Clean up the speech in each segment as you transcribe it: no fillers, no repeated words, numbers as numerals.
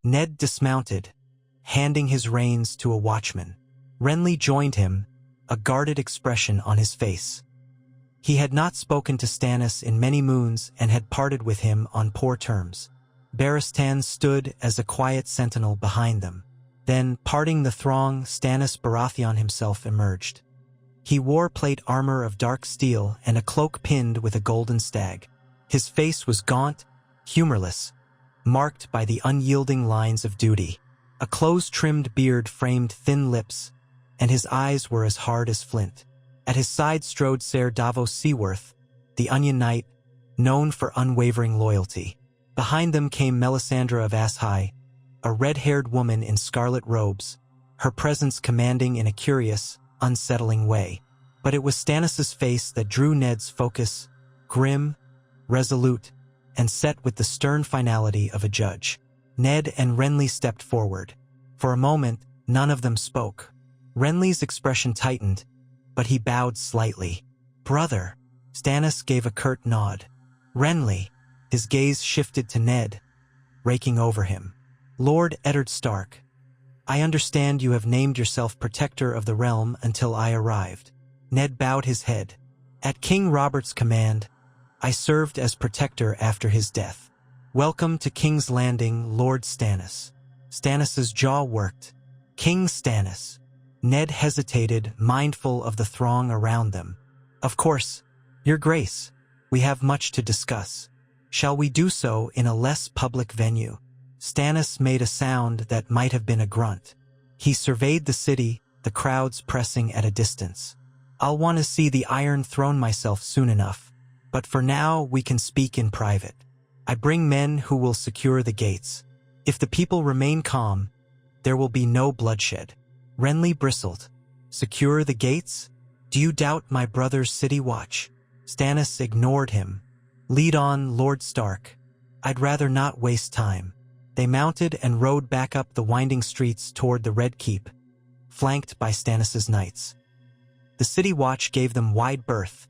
Ned dismounted, handing his reins to a watchman. Renly joined him, a guarded expression on his face. He had not spoken to Stannis in many moons and had parted with him on poor terms. Barristan stood as a quiet sentinel behind them. Then, parting the throng, Stannis Baratheon himself emerged. He wore plate armor of dark steel and a cloak pinned with a golden stag. His face was gaunt, humorless, marked by the unyielding lines of duty. A close-trimmed beard framed thin lips, and his eyes were as hard as flint. At his side strode Ser Davos Seaworth, the Onion Knight, known for unwavering loyalty. Behind them came Melisandre of Ashai, a red-haired woman in scarlet robes, her presence commanding in a curious, unsettling way. But it was Stannis' face that drew Ned's focus, grim, resolute, and set with the stern finality of a judge. Ned and Renly stepped forward. For a moment, none of them spoke. Renly's expression tightened, but he bowed slightly. "Brother." Stannis gave a curt nod. Renly, his gaze shifted to Ned, raking over him. "Lord Eddard Stark, I understand you have named yourself protector of the realm until I arrived." Ned bowed his head. "At King Robert's command, I served as protector after his death. Welcome to King's Landing, Lord Stannis." Stannis' jaw worked. "King Stannis." Ned hesitated, mindful of the throng around them. "Of course, Your Grace, we have much to discuss. Shall we do so in a less public venue?" Stannis made a sound that might have been a grunt. He surveyed the city, the crowds pressing at a distance. "I'll want to see the Iron Throne myself soon enough, but for now we can speak in private. I bring men who will secure the gates. If the people remain calm, there will be no bloodshed." Renly bristled. "Secure the gates? Do you doubt my brother's city watch?" Stannis ignored him. "Lead on, Lord Stark. I'd rather not waste time." They mounted and rode back up the winding streets toward the Red Keep, flanked by Stannis' knights. The city watch gave them wide berth,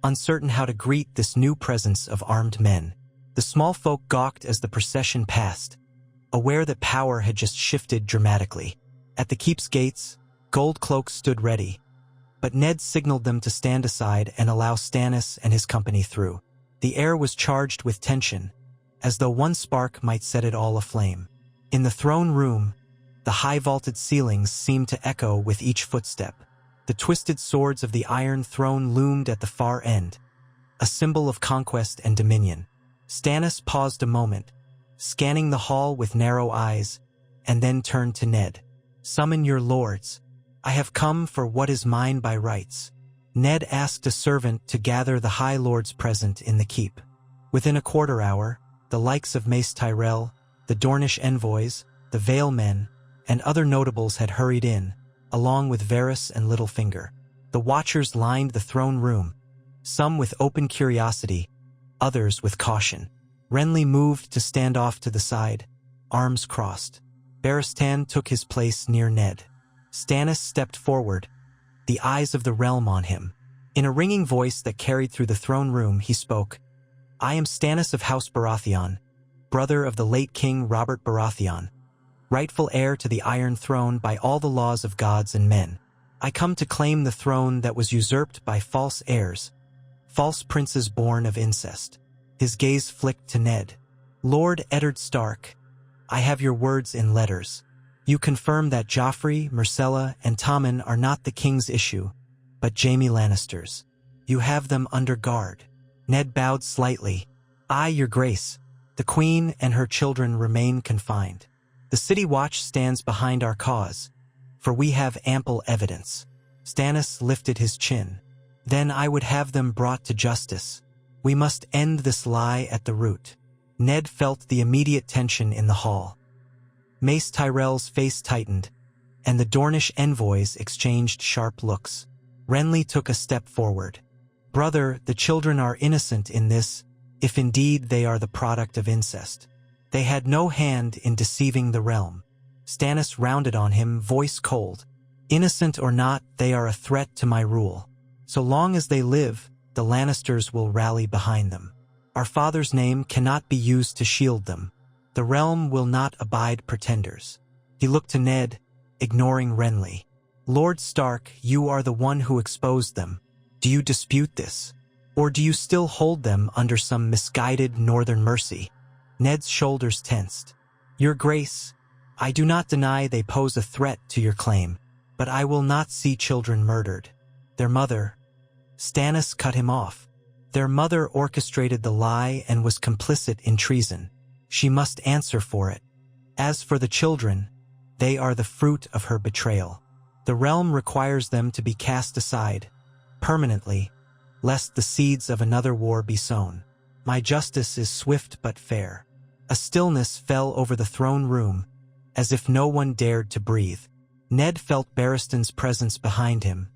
uncertain how to greet this new presence of armed men. The small folk gawked as the procession passed, aware that power had just shifted dramatically. At the keep's gates, gold cloaks stood ready, but Ned signaled them to stand aside and allow Stannis and his company through. The air was charged with tension, as though one spark might set it all aflame. In the throne room, the high-vaulted ceilings seemed to echo with each footstep. The twisted swords of the Iron Throne loomed at the far end, a symbol of conquest and dominion. Stannis paused a moment, scanning the hall with narrow eyes, and then turned to Ned. "Summon your lords. I have come for what is mine by rights." Ned asked a servant to gather the High Lords present in the keep. Within a quarter hour, the likes of Mace Tyrell, the Dornish envoys, the Vale men, and other notables had hurried in, along with Varys and Littlefinger. The watchers lined the throne room, some with open curiosity, others with caution. Renly moved to stand off to the side, arms crossed. Barristan took his place near Ned. Stannis stepped forward, the eyes of the realm on him. In a ringing voice that carried through the throne room, he spoke. "I am Stannis of House Baratheon, brother of the late King Robert Baratheon, rightful heir to the Iron Throne by all the laws of gods and men. I come to claim the throne that was usurped by false heirs, false princes born of incest." His gaze flicked to Ned. "Lord Eddard Stark, I have your words in letters. You confirm that Joffrey, Myrcella, and Tommen are not the king's issue, but Jaime Lannister's. You have them under guard." Ned bowed slightly. "Aye, Your Grace. The Queen and her children remain confined. The City Watch stands behind our cause, for we have ample evidence." Stannis lifted his chin. "Then I would have them brought to justice. We must end this lie at the root." Ned felt the immediate tension in the hall. Mace Tyrell's face tightened, and the Dornish envoys exchanged sharp looks. Renly took a step forward. "Brother, the children are innocent in this, if indeed they are the product of incest. They had no hand in deceiving the realm." Stannis rounded on him, voice cold. "Innocent or not, they are a threat to my rule. So long as they live, the Lannisters will rally behind them. Our father's name cannot be used to shield them." The realm will not abide pretenders. He looked to Ned, ignoring Renly. Lord Stark, you are the one who exposed them. Do you dispute this? Or do you still hold them under some misguided northern mercy? Ned's shoulders tensed. Your Grace, I do not deny they pose a threat to your claim, but I will not see children murdered. Their mother... Stannis cut him off. Their mother orchestrated the lie and was complicit in treason. She must answer for it. As for the children, they are the fruit of her betrayal. The realm requires them to be cast aside, permanently, lest the seeds of another war be sown. My justice is swift but fair. A stillness fell over the throne room, as if no one dared to breathe. Ned felt Barristan's presence behind him,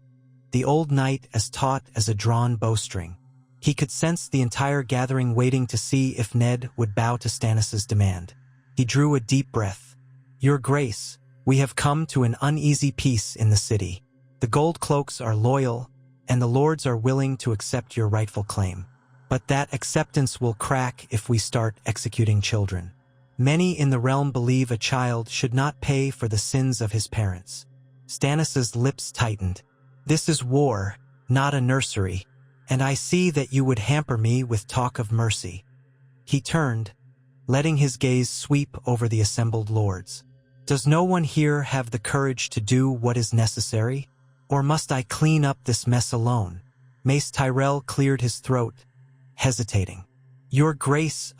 the old knight as taut as a drawn bowstring. He could sense the entire gathering waiting to see if Ned would bow to Stannis's demand. He drew a deep breath. Your Grace, we have come to an uneasy peace in the city. The gold cloaks are loyal, and the lords are willing to accept your rightful claim. But that acceptance will crack if we start executing children. Many in the realm believe a child should not pay for the sins of his parents. Stannis's lips tightened. This is war, not a nursery, and I see that you would hamper me with talk of mercy. He turned, letting his gaze sweep over the assembled lords. Does no one here have the courage to do what is necessary? Or must I clean up this mess alone? Mace Tyrell cleared his throat, hesitating. Your Grace,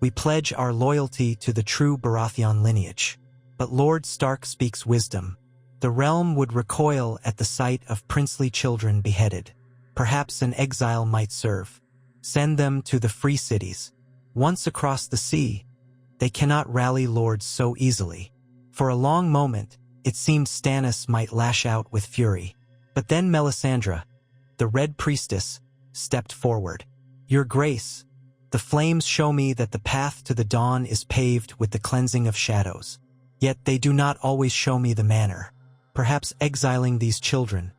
We pledge our loyalty to the true Baratheon lineage. But Lord Stark speaks wisdom. The realm would recoil at the sight of princely children beheaded. Perhaps an exile might serve. Send them to the free cities. Once across the sea, they cannot rally lords so easily. For a long moment, it seemed Stannis might lash out with fury. But then Melisandre, the Red Priestess, stepped forward. Your Grace, the flames show me that the path to the dawn is paved with the cleansing of shadows. Yet they do not always show me the manner. Perhaps exiling these children,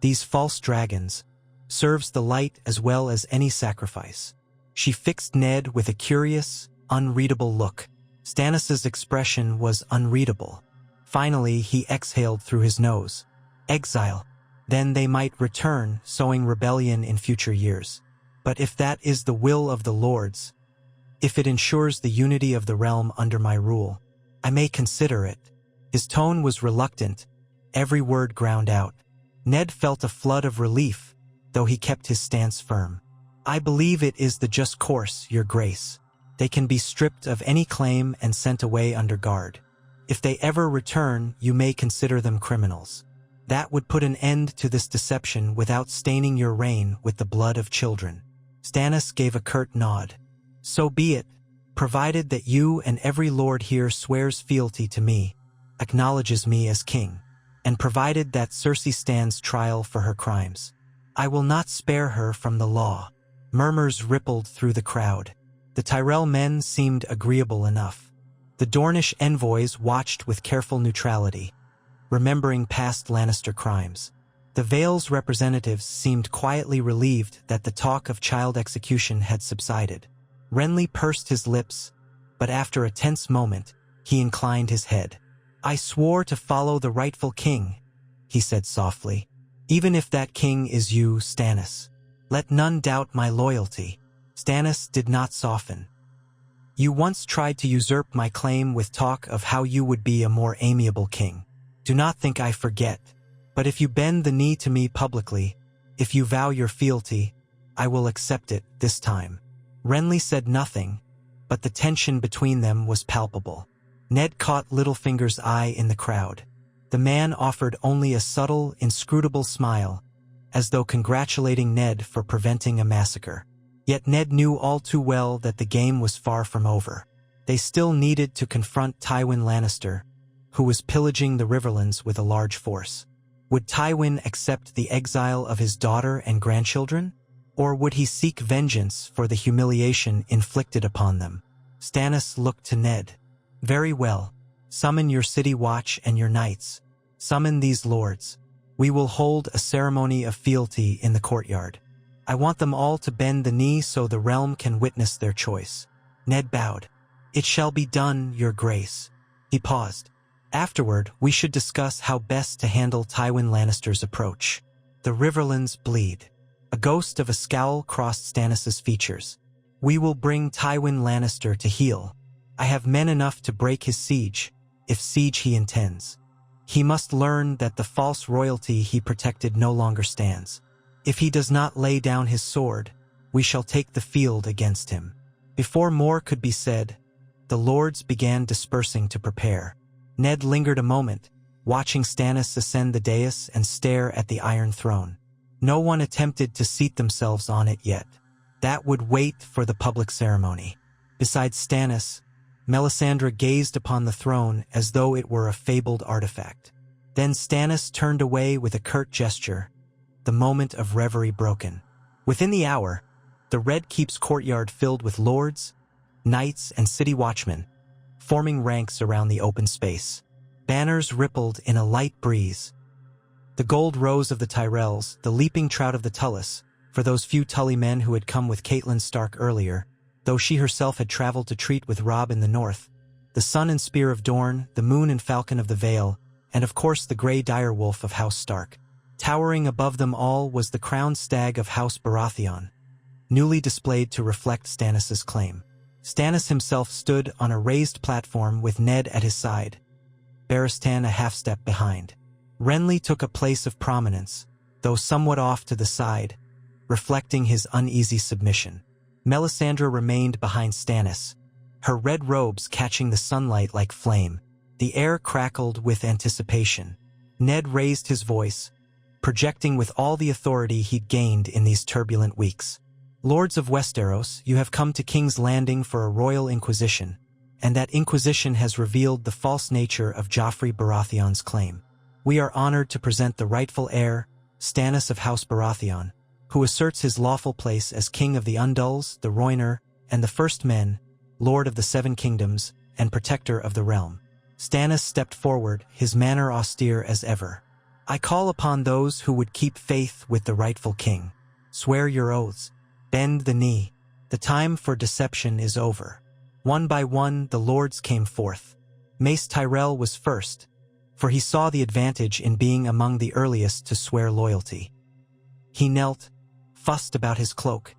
these false dragons, serves the light as well as any sacrifice. She fixed Ned with a curious, unreadable look. Stannis's expression was unreadable. Finally, he exhaled through his nose. Exile. Then they might return, sowing rebellion in future years. But if that is the will of the lords, if it ensures the unity of the realm under my rule, I may consider it. His tone was reluctant, every word ground out. Ned felt a flood of relief, though he kept his stance firm. I believe it is the just course, Your Grace. They can be stripped of any claim and sent away under guard. If they ever return, you may consider them criminals. That would put an end to this deception without staining your reign with the blood of children. Stannis gave a curt nod. So be it, provided that you and every lord here swears fealty to me, acknowledges me as king, and provided that Cersei stands trial for her crimes. I will not spare her from the law. Murmurs rippled through the crowd. The Tyrell men seemed agreeable enough. The Dornish envoys watched with careful neutrality, remembering past Lannister crimes. The Vale's representatives seemed quietly relieved that the talk of child execution had subsided. Renly pursed his lips, but after a tense moment, he inclined his head. I swore to follow the rightful king, he said softly. Even if that king is you, Stannis. Let none doubt my loyalty. Stannis did not soften. You once tried to usurp my claim with talk of how you would be a more amiable king. Do not think I forget. But if you bend the knee to me publicly, if you vow your fealty, I will accept it this time. Renly said nothing, but the tension between them was palpable. Ned caught Littlefinger's eye in the crowd. The man offered only a subtle, inscrutable smile, as though congratulating Ned for preventing a massacre. Yet Ned knew all too well that the game was far from over. They still needed to confront Tywin Lannister, who was pillaging the Riverlands with a large force. Would Tywin accept the exile of his daughter and grandchildren? Or would he seek vengeance for the humiliation inflicted upon them? Stannis looked to Ned. Very well. Summon your city watch and your knights. Summon these lords. We will hold a ceremony of fealty in the courtyard. I want them all to bend the knee so the realm can witness their choice. Ned bowed. "It shall be done, your grace." He paused. "Afterward, we should discuss how best to handle Tywin Lannister's approach." The Riverlands bleed. A ghost of a scowl crossed Stannis' features. "We will bring Tywin Lannister to heel. I have men enough to break his siege, if siege he intends. He must learn that the false royalty he protected no longer stands. If he does not lay down his sword, we shall take the field against him." Before more could be said, the lords began dispersing to prepare. Ned lingered a moment, watching Stannis ascend the dais and stare at the Iron Throne. No one attempted to seat themselves on it yet. That would wait for the public ceremony. Besides Stannis, Melisandre gazed upon the throne as though it were a fabled artifact. Then Stannis turned away with a curt gesture, the moment of reverie broken. Within the hour, the Red Keep's courtyard filled with lords, knights, and city watchmen, forming ranks around the open space. Banners rippled in a light breeze. The gold rose of the Tyrells, the leaping trout of the Tullus, for those few Tully men who had come with Catelyn Stark earlier, though she herself had traveled to treat with Robb in the north, the sun and spear of Dorne, the moon and falcon of the Vale, and of course the grey direwolf of House Stark. Towering above them all was the crowned stag of House Baratheon, newly displayed to reflect Stannis' claim. Stannis himself stood on a raised platform with Ned at his side, Barristan a half-step behind. Renly took a place of prominence, though somewhat off to the side, reflecting his uneasy submission. Melisandre remained behind Stannis, her red robes catching the sunlight like flame. The air crackled with anticipation. Ned raised his voice, projecting with all the authority he'd gained in these turbulent weeks. "Lords of Westeros, you have come to King's Landing for a royal inquisition, and that inquisition has revealed the false nature of Joffrey Baratheon's claim. We are honored to present the rightful heir, Stannis of House Baratheon, who asserts his lawful place as King of the Undulls, the Rhoynar, and the First Men, Lord of the Seven Kingdoms, and Protector of the Realm." Stannis stepped forward, his manner austere as ever. "I call upon those who would keep faith with the rightful king. Swear your oaths. Bend the knee. The time for deception is over." One by one, the lords came forth. Mace Tyrell was first, for he saw the advantage in being among the earliest to swear loyalty. He knelt, fussed about his cloak,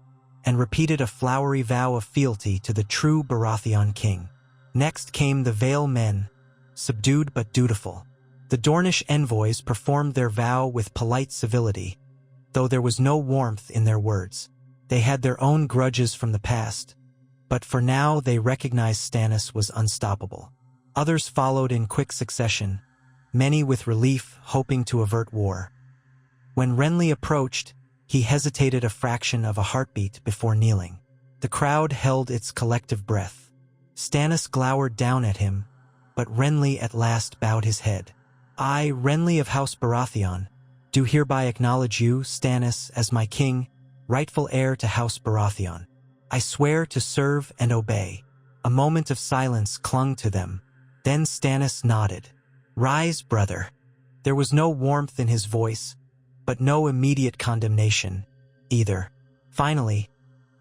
and repeated a flowery vow of fealty to the true Baratheon king. Next came the Vale men, subdued but dutiful. The Dornish envoys performed their vow with polite civility, though there was no warmth in their words. They had their own grudges from the past, but for now they recognized Stannis was unstoppable. Others followed in quick succession, many with relief, hoping to avert war. When Renly approached, he hesitated a fraction of a heartbeat before kneeling. The crowd held its collective breath. Stannis glowered down at him, but Renly at last bowed his head. "I, Renly of House Baratheon, do hereby acknowledge you, Stannis, as my king, rightful heir to House Baratheon. I swear to serve and obey." A moment of silence clung to them. Then Stannis nodded. "Rise, brother." There was no warmth in his voice, but no immediate condemnation, either. Finally,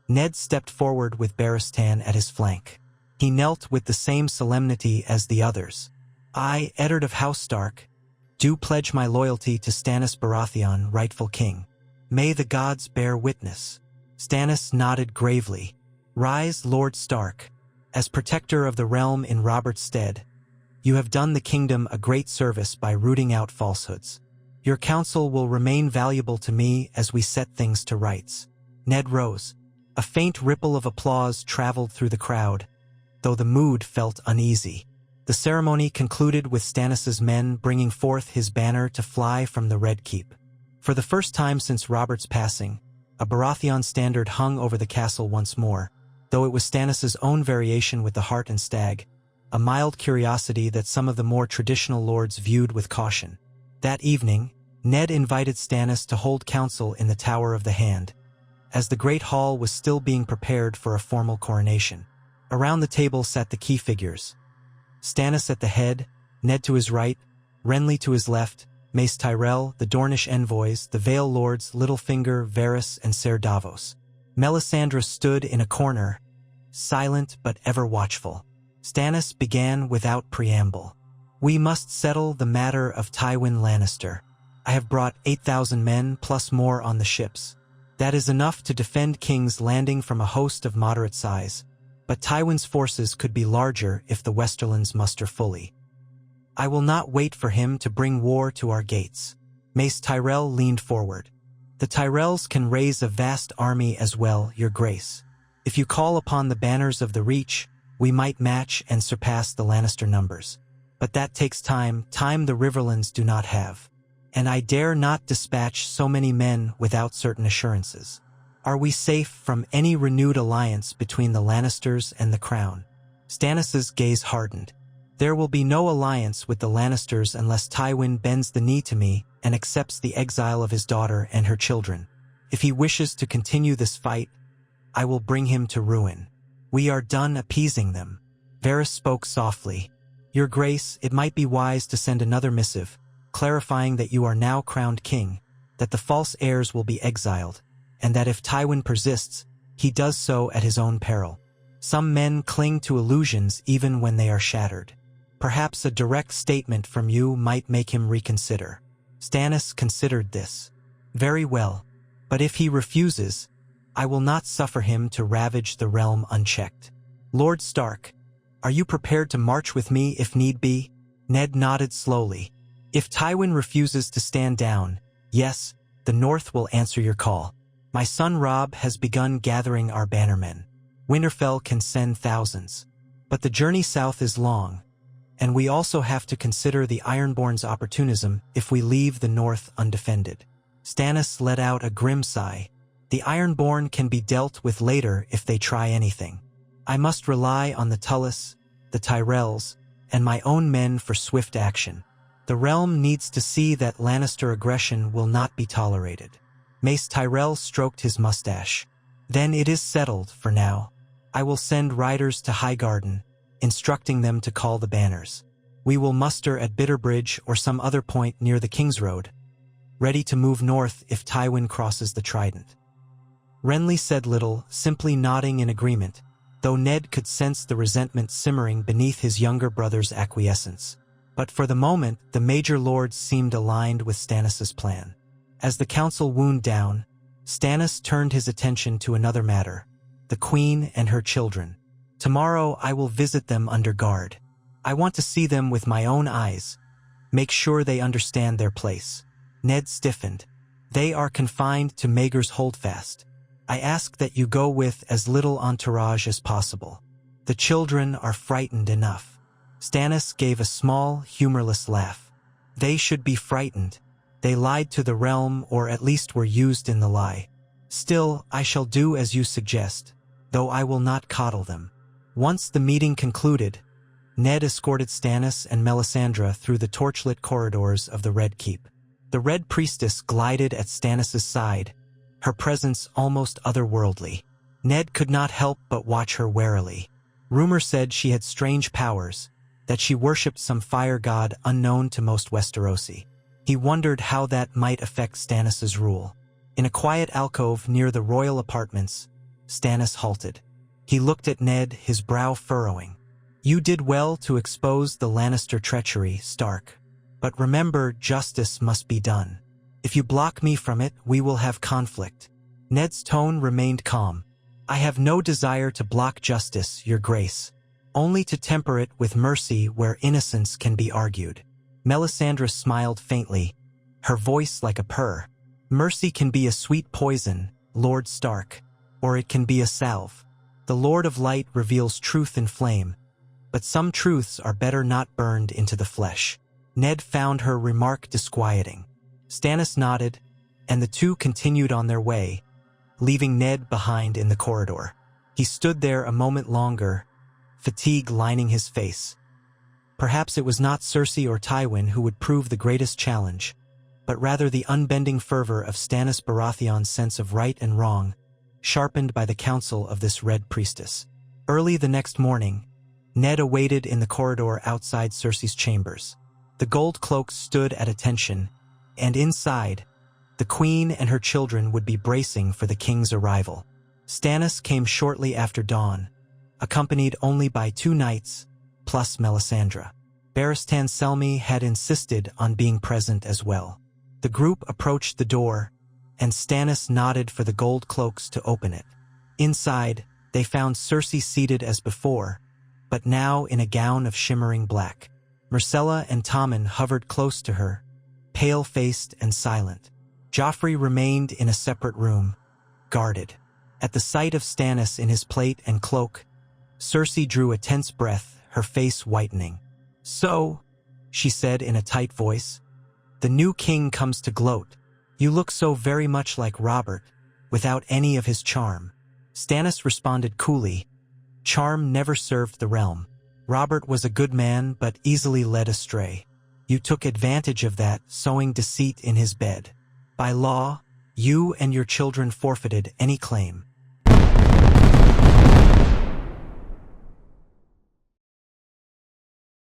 Ned stepped forward with Barristan at his flank. He knelt with the same solemnity as the others. "I, Eddard of House Stark, do pledge my loyalty to Stannis Baratheon, rightful king. May the gods bear witness." Stannis nodded gravely. "Rise, Lord Stark. As protector of the realm in Robert's stead, you have done the kingdom a great service by rooting out falsehoods. Your counsel will remain valuable to me as we set things to rights." Ned rose. A faint ripple of applause traveled through the crowd, though the mood felt uneasy. The ceremony concluded with Stannis' men bringing forth his banner to fly from the Red Keep. For the first time since Robert's passing, a Baratheon standard hung over the castle once more, though it was Stannis' own variation with the hart and stag, a mild curiosity that some of the more traditional lords viewed with caution. That evening, Ned invited Stannis to hold council in the Tower of the Hand, as the Great Hall was still being prepared for a formal coronation. Around the table sat the key figures. Stannis at the head, Ned to his right, Renly to his left, Mace Tyrell, the Dornish envoys, the Vale lords Littlefinger, Varys, and Ser Davos. Melisandre stood in a corner, silent but ever watchful. Stannis began without preamble. "We must settle the matter of Tywin Lannister. I have brought 8,000 men plus more on the ships. That is enough to defend King's Landing from a host of moderate size, but Tywin's forces could be larger if the Westerlands muster fully. I will not wait for him to bring war to our gates." Mace Tyrell leaned forward. "The Tyrells can raise a vast army as well, Your Grace. If you call upon the banners of the Reach, we might match and surpass the Lannister numbers. But that takes time the Riverlands do not have. And I dare not dispatch so many men without certain assurances. Are we safe from any renewed alliance between the Lannisters and the Crown?" Stannis's gaze hardened. "There will be no alliance with the Lannisters unless Tywin bends the knee to me and accepts the exile of his daughter and her children. If he wishes to continue this fight, I will bring him to ruin. We are done appeasing them." Varys spoke softly. "Your Grace, it might be wise to send another missive, clarifying that you are now crowned king, that the false heirs will be exiled, and that if Tywin persists, he does so at his own peril. Some men cling to illusions even when they are shattered. Perhaps a direct statement from you might make him reconsider." Stannis considered this. "Very well, but if he refuses, I will not suffer him to ravage the realm unchecked. Lord Stark, are you prepared to march with me if need be?" Ned nodded slowly. "If Tywin refuses to stand down, yes, the North will answer your call. My son Robb has begun gathering our bannermen. Winterfell can send thousands. But the journey south is long, and we also have to consider the Ironborn's opportunism if we leave the North undefended." Stannis let out a grim sigh. "The Ironborn can be dealt with later if they try anything. I must rely on the Tullys, the Tyrells, and my own men for swift action. The realm needs to see that Lannister aggression will not be tolerated." Mace Tyrell stroked his mustache. "Then it is settled for now. I will send riders to Highgarden, instructing them to call the banners. We will muster at Bitterbridge or some other point near the King's Road, ready to move north if Tywin crosses the Trident." Renly said little, simply nodding in agreement, though Ned could sense the resentment simmering beneath his younger brother's acquiescence. But for the moment, the major lords seemed aligned with Stannis's plan. As the council wound down, Stannis turned his attention to another matter: the Queen and her children. "Tomorrow I will visit them under guard. I want to see them with my own eyes, make sure they understand their place." Ned stiffened. "They are confined to Maegor's Holdfast. I ask that you go with as little entourage as possible. The children are frightened enough." Stannis gave a small, humorless laugh. "They should be frightened. They lied to the realm, or at least were used in the lie. Still, I shall do as you suggest, though I will not coddle them." Once the meeting concluded, Ned escorted Stannis and Melisandre through the torchlit corridors of the Red Keep. The Red Priestess glided at Stannis' side, her presence almost otherworldly. Ned could not help but watch her warily. Rumor said she had strange powers, that she worshipped some fire god unknown to most Westerosi. He wondered how that might affect Stannis' rule. In a quiet alcove near the royal apartments, Stannis halted. He looked at Ned, his brow furrowing. "You did well to expose the Lannister treachery, Stark. But remember, justice must be done. If you block me from it, we will have conflict." Ned's tone remained calm. "I have no desire to block justice, Your Grace, only to temper it with mercy where innocence can be argued." Melisandre smiled faintly, her voice like a purr. "Mercy can be a sweet poison, Lord Stark, or it can be a salve. The Lord of Light reveals truth in flame, but some truths are better not burned into the flesh." Ned found her remark disquieting. Stannis nodded, and the two continued on their way, leaving Ned behind in the corridor. He stood there a moment longer, fatigue lining his face. Perhaps it was not Cersei or Tywin who would prove the greatest challenge, but rather the unbending fervor of Stannis Baratheon's sense of right and wrong, sharpened by the counsel of this Red Priestess. Early the next morning, Ned awaited in the corridor outside Cersei's chambers. The gold cloak stood at attention, and inside, the Queen and her children would be bracing for the king's arrival. Stannis came shortly after dawn, accompanied only by 2 knights, plus Melisandre. Barristan Selmy had insisted on being present as well. The group approached the door, and Stannis nodded for the gold cloaks to open it. Inside, they found Cersei seated as before, but now in a gown of shimmering black. Myrcella and Tommen hovered close to her, pale-faced and silent. Joffrey remained in a separate room, guarded. At the sight of Stannis in his plate and cloak, Cersei drew a tense breath, her face whitening. "So," she said in a tight voice, "the new king comes to gloat. You look so very much like Robert, without any of his charm." Stannis responded coolly, "Charm never served the realm. Robert was a good man but easily led astray. You took advantage of that, sowing deceit in his bed. By law, you and your children forfeited any claim.